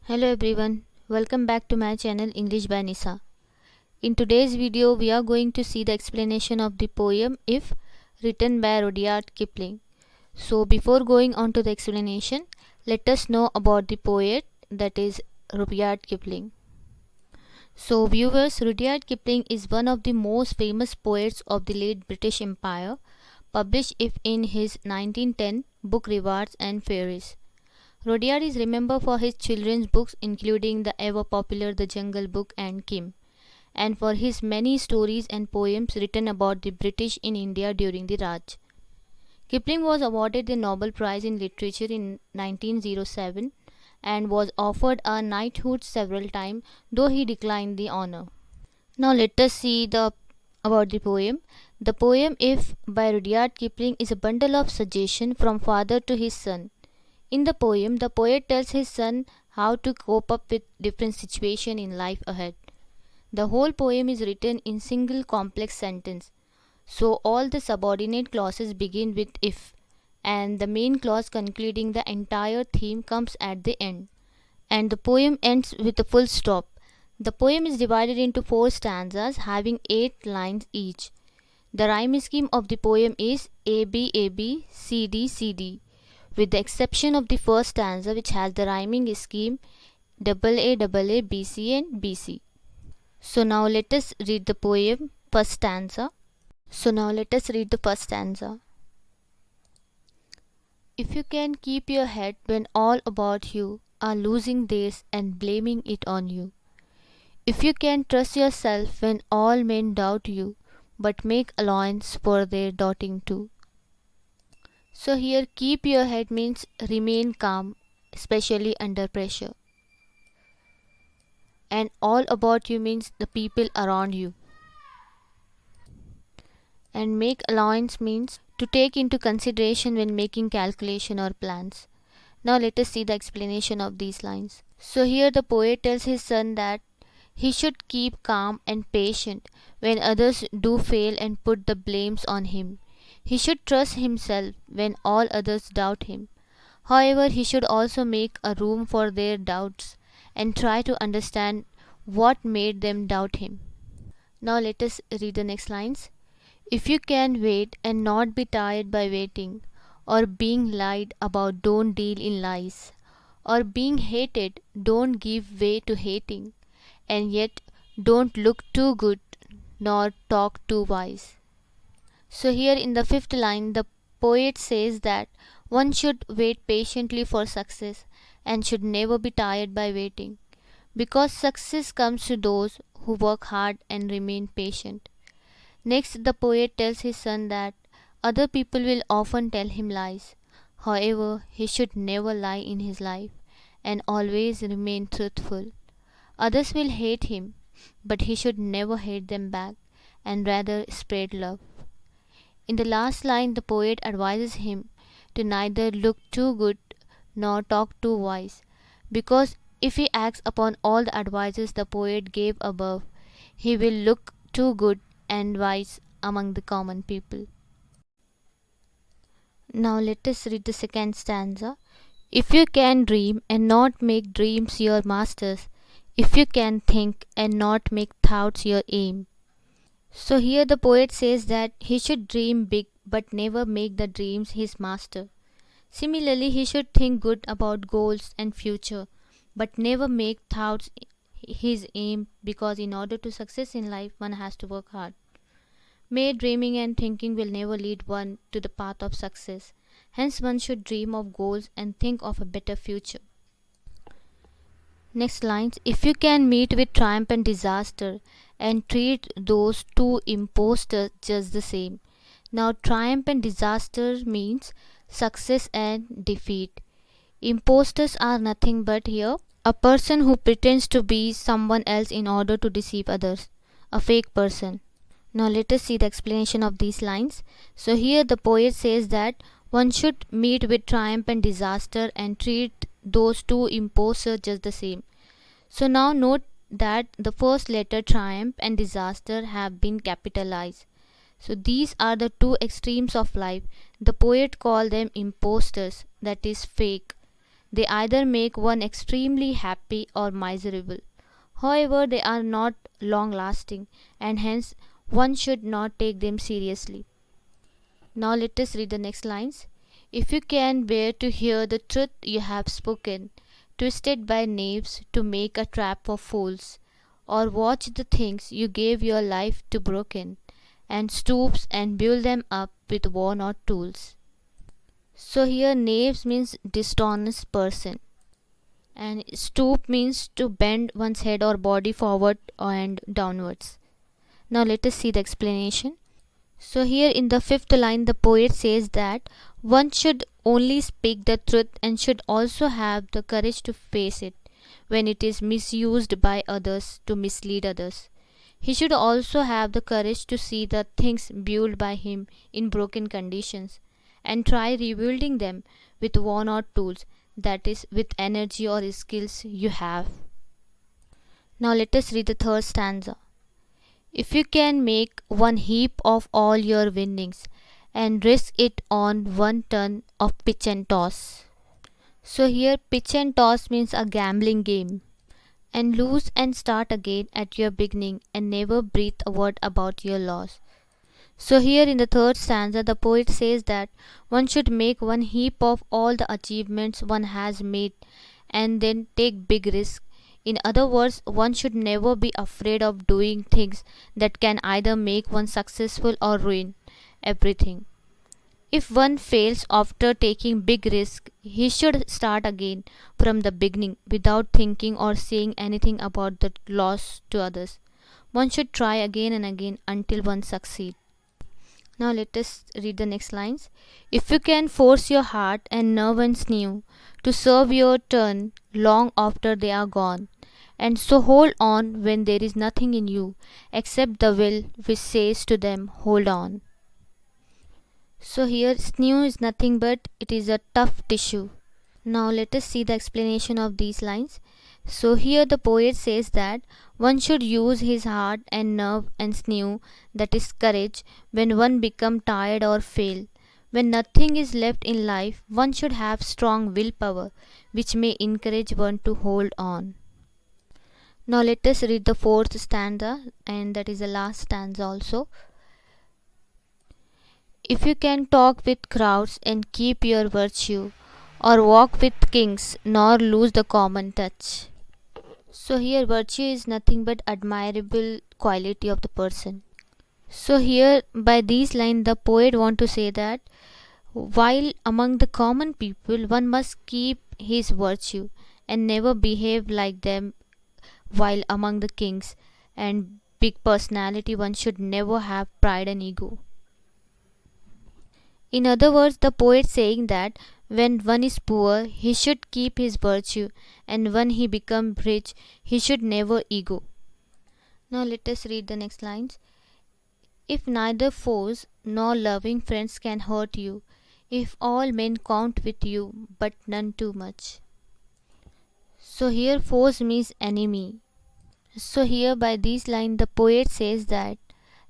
Hello everyone, welcome back to my channel English by Nisa. In today's video, we are going to see the explanation of the poem If, written by Rudyard Kipling. So before going on to the explanation, let us know about the poet, that is Rudyard Kipling. So viewers, Rudyard Kipling is one of the most famous poets of the late British Empire, published in his 1910 book Rewards and Fairies. Rudyard is remembered for his children's books including the ever-popular The Jungle Book and Kim, and for his many stories and poems written about the British in India during the Raj. Kipling was awarded the Nobel Prize in Literature in 1907 and was offered a knighthood several times, though he declined the honor. Now let us see about the poem. The poem If by Rudyard Kipling is a bundle of suggestions from father to his son. In the poem, the poet tells his son how to cope up with different situations in life ahead. The whole poem is written in single complex sentence, so all the subordinate clauses begin with if, and the main clause concluding the entire theme comes at the end, and the poem ends with a full stop. The poem is divided into 4 stanzas having 8 lines each. The rhyme scheme of the poem is AB AB CD CD, with the exception of the first stanza which has the rhyming scheme AA AA BC and BC. So now let us read the poem first stanza. If you can keep your head when all about you are losing theirs and blaming it on you. If you can trust yourself when all men doubt you, but make allowance for their doubting too. So here keep your head means remain calm, especially under pressure. And all about you means the people around you. And make allowance means to take into consideration when making calculation or plans. Now let us see the explanation of these lines. So here the poet tells his son that he should keep calm and patient when others do fail and put the blames on him. He should trust himself when all others doubt him. However, he should also make a room for their doubts and try to understand what made them doubt him. Now let us read the next lines. If you can wait and not be tired by waiting, or being lied about, don't deal in lies, or being hated, don't give way to hating, and yet don't look too good nor talk too wise. So here in the 5th line, the poet says that one should wait patiently for success and should never be tired by waiting, because success comes to those who work hard and remain patient. Next, the poet tells his son that other people will often tell him lies. However, he should never lie in his life and always remain truthful. Others will hate him, but he should never hate them back and rather spread love. In the last line, the poet advises him to neither look too good nor talk too wise, because if he acts upon all the advices the poet gave above, he will look too good and wise among the common people. Now let us read the second stanza. If you can dream and not make dreams your masters, if you can think and not make thoughts your aim. So here the poet says that he should dream big but never make the dreams his master. Similarly, he should think good about goals and future but never make thoughts his aim, because in order to success in life one has to work hard. Mere dreaming and thinking will never lead one to the path of success. Hence one should dream of goals and think of a better future. Next lines. If you can meet with triumph and disaster and treat those two impostors just the same. Now triumph and disaster means success and defeat. Impostors are nothing but here a person who pretends to be someone else in order to deceive others, a fake person. Now let us see the explanation of these lines. So here the poet says that one should meet with triumph and disaster and treat those two impostors just the same. So now note that the first letter triumph and disaster have been capitalized. So these are the two extremes of life. The poet called them impostors, that is fake. They either make one extremely happy or miserable. However, they are not long lasting, and hence one should not take them seriously. Now let us read the next lines. If you can bear to hear the truth you have spoken, twisted by knaves to make a trap for fools, or watch the things you gave your life to broken, and stoops and build them up with worn out tools. So here knaves means dishonest person, and stoop means to bend one's head or body forward and downwards. Now let us see the explanation. So here in the fifth line the poet says that one should only speak the truth and should also have the courage to face it when it is misused by others to mislead others. He should also have the courage to see the things built by him in broken conditions and try rebuilding them with worn out tools, that is, with energy or skills you have. Now let us read the third stanza. If you can make one heap of all your winnings and risk it on one ton of pitch and toss. So here pitch and toss means a gambling game, and lose and start again at your beginning and never breathe a word about your loss. So here in the third stanza the poet says that one should make one heap of all the achievements one has made and then take big risks. In other words, one should never be afraid of doing things that can either make one successful or ruin everything. If one fails after taking big risks, he should start again from the beginning without thinking or saying anything about the loss to others. One should try again and again until one succeeds. Now let us read the next lines. If you can force your heart and nerve and sinew to serve your turn long after they are gone, and so hold on when there is nothing in you except the will which says to them, hold on. So here sinew is nothing but it is a tough tissue. Now let us see the explanation of these lines. So here the poet says that one should use his heart and nerve and sinew, that is courage, when one become tired or fail. When nothing is left in life, one should have strong willpower, which may encourage one to hold on. Now let us read the fourth stanza, and that is the last stanza also. If you can talk with crowds and keep your virtue, or walk with kings nor lose the common touch. So here virtue is nothing but admirable quality of the person. So here by these lines the poet want to say that while among the common people one must keep his virtue and never behave like them, while among the kings and big personality one should never have pride and ego. In other words, the poet saying that when one is poor, he should keep his virtue, and when he become rich, he should never ego. Now let us read the next lines. If neither foes nor loving friends can hurt you, if all men count with you, but none too much. So here foes means enemy. So here by these lines the poet says that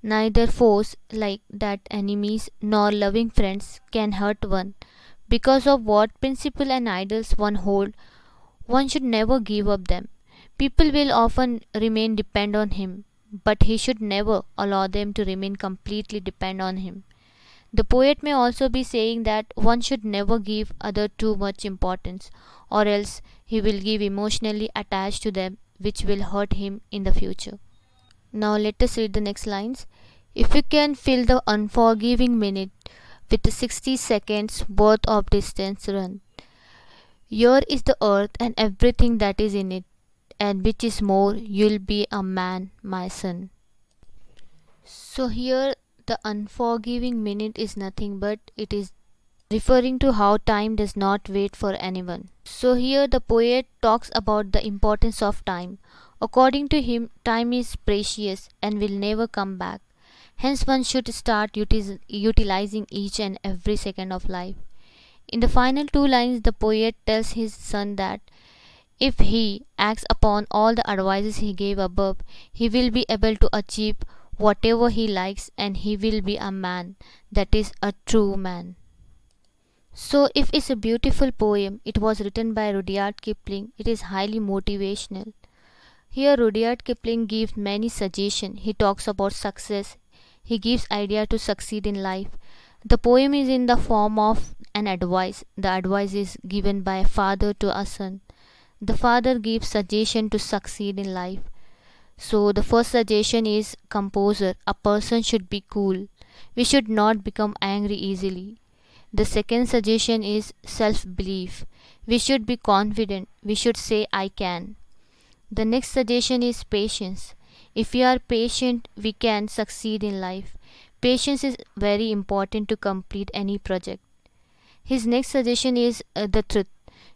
neither foes like that enemies nor loving friends can hurt one. Because of what principle and idols one hold, one should never give up them. People will often remain dependent on him, but he should never allow them to remain completely dependent on him. The poet may also be saying that one should never give other too much importance, or else he will give emotionally attached to them, which will hurt him in the future. Now let us read the next lines. If you can fill the unforgiving minute with 60 seconds worth of distance run, here is the earth and everything that is in it, and which is more, you'll be a man, my son. So here the unforgiving minute is nothing but it is referring to how time does not wait for anyone. So here the poet talks about the importance of time. According to him, time is precious and will never come back. Hence one should start utilizing each and every second of life. In the final two lines the poet tells his son that if he acts upon all the advices he gave above, he will be able to achieve whatever he likes and he will be a man, that is a true man. So if it's a beautiful poem, it was written by Rudyard Kipling, it is highly motivational. Here Rudyard Kipling gives many suggestions. He talks about success. He gives idea to succeed in life. The poem is in the form of an advice. The advice is given by a father to a son. The father gives suggestion to succeed in life. So the first suggestion is composure. A person should be cool. We should not become angry easily. The second suggestion is self belief. We should be confident. We should say I can. The next suggestion is patience. If we are patient, we can succeed in life. Patience is very important to complete any project. His next suggestion is the truth.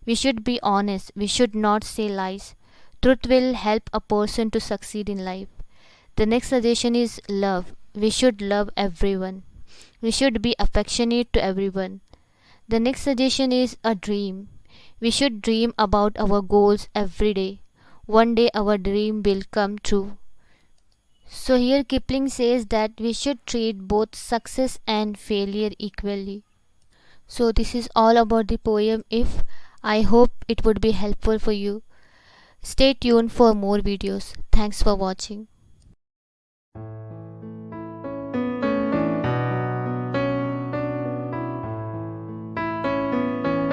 We should be honest. We should not say lies. Truth will help a person to succeed in life. The next suggestion is love. We should love everyone. We should be affectionate to everyone. The next suggestion is a dream. We should dream about our goals every day. One day our dream will come true. So here Kipling says that we should treat both success and failure equally. So this is all about the poem If. I hope it would be helpful for you. Stay tuned for more videos. Thanks for watching.